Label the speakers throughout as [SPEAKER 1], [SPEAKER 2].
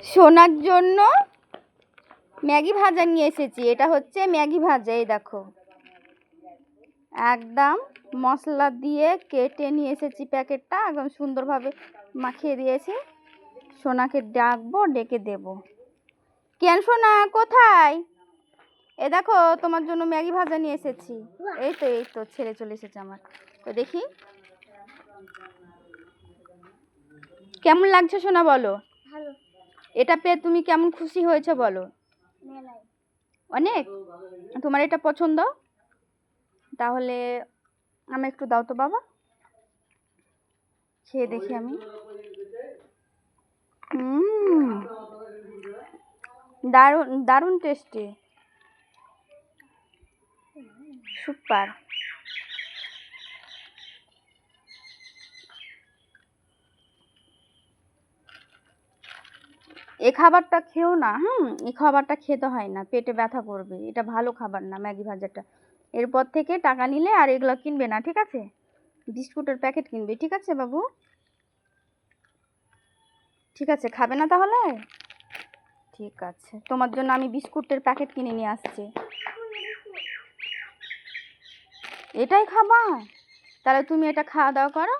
[SPEAKER 1] সোনার জন্য ম্যাগি ভাজা নিয়ে এসেছি। এটা হচ্ছে ম্যাগি ভাজা, এই দেখো একদম মশলা দিয়ে কেটে নিয়ে এসেছি। প্যাকেটটা একদম সুন্দরভাবে মাখিয়ে দিয়েছি। সোনাকে ডাকবো, ডেকে দেব। কেন সোনা কোথায়? এ দেখো তোমার জন্য ম্যাগি ভাজা নিয়ে এসেছি। এই তো ছেলে চলে এসেছে আমার। তো দেখি কেমন লাগছে সোনা, বলো। এটা পেয়ে তুমি কেমন খুশি হয়েছে বলো? অনেক। তোমার এটা পছন্দ? তাহলে আমি একটু দাও তো বাবা, খেয়ে দেখি আমি। দারুণ দারুণ টেস্টি, সুপার। এই খাবারটা খেও না। এই খাবারটা খেতে হয় না, পেটে ব্যথা করবে। এটা ভালো খাবার না ম্যাগি ভাজাটা। এরপর থেকে টাকা নিলে আর এগুলো কিনবে না, ঠিক আছে? বিস্কুটের প্যাকেট কিনবে, ঠিক আছে বাবু? ঠিক আছে, খাবে না তাহলে? ঠিক আছে, তোমার জন্য আমি বিস্কুটের প্যাকেট কিনে নিয়ে আসছি। এটাই খাবা? তাহলে তুমি এটা খাওয়া দাওয়া করো।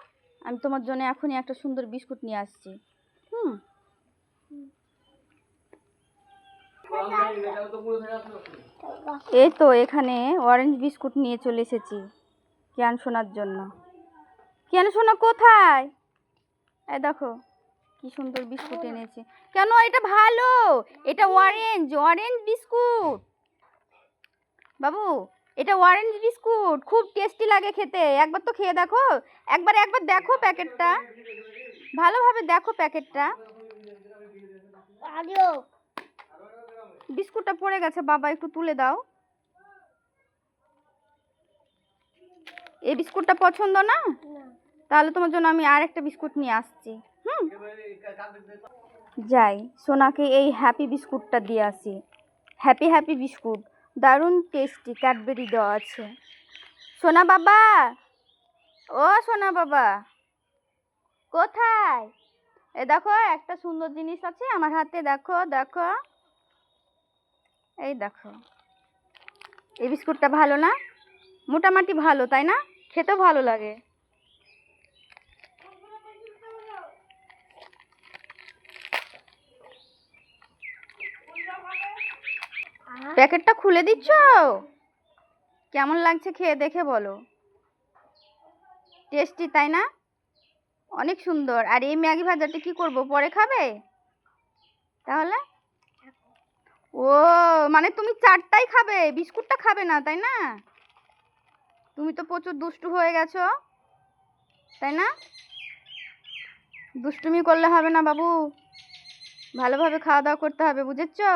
[SPEAKER 1] আমি তোমার জন্য এখনই একটা সুন্দর বিস্কুট নিয়ে আসছি। এই তো এখানে অরেঞ্জ বিস্কুট নিয়ে চলে এসেছি কেন শোনার জন্য। কেন শোনা কোথায়? এই দেখো কি সুন্দর বিস্কুট এনেছি। কেন? এটা ভালো, এটা অরেঞ্জ অরেঞ্জ বিস্কুট বাবু। এটা অরেঞ্জ বিস্কুট, খুব টেস্টি লাগে খেতে। একবার তো খেয়ে দেখো। একবার দেখো প্যাকেটটা, ভালোভাবে দেখো প্যাকেটটা। বিস্কুটটা পড়ে গেছে বাবা, একটু তুলে দাও। এই বিস্কুটটা পছন্দ না? তাহলে তোমার জন্য আমি আরেকটা বিস্কুট নিয়ে আসছি। যাই সোনাকে এই হ্যাপি বিস্কুটটা দিয়ে আসি। হ্যাপি হ্যাপি বিস্কুট, দারুণ টেস্টি, ক্যাডবেরি দেওয়া আছে। সোনা বাবা, ও সোনা বাবা কোথায়? এ দেখো একটা সুন্দর জিনিস আছে আমার হাতে, দেখো দেখো, এই দেখো। এই বিস্কুটটা ভালো না? মোটামুটি ভালো, তাই না? খেতেও ভালো লাগে। প্যাকেটটা খুলে দিচ্ছ? কেমন লাগছে খেয়ে দেখে বলো। টেস্টি তাই না? অনেক সুন্দর। আর এই ম্যাগি ভাজাটা কি করব, পরে খাবে তাহলে? ও মানে তুমি চারটাই খাবে, বিস্কুটটা খাবে না তাই না? তুমি তো প্রচুর দুষ্টু হয়ে গেছো, তাই না? দুষ্টুমি করলে হবে না বাবু, ভালোভাবে খাওয়া দাওয়া করতে হবে, বুঝেছো?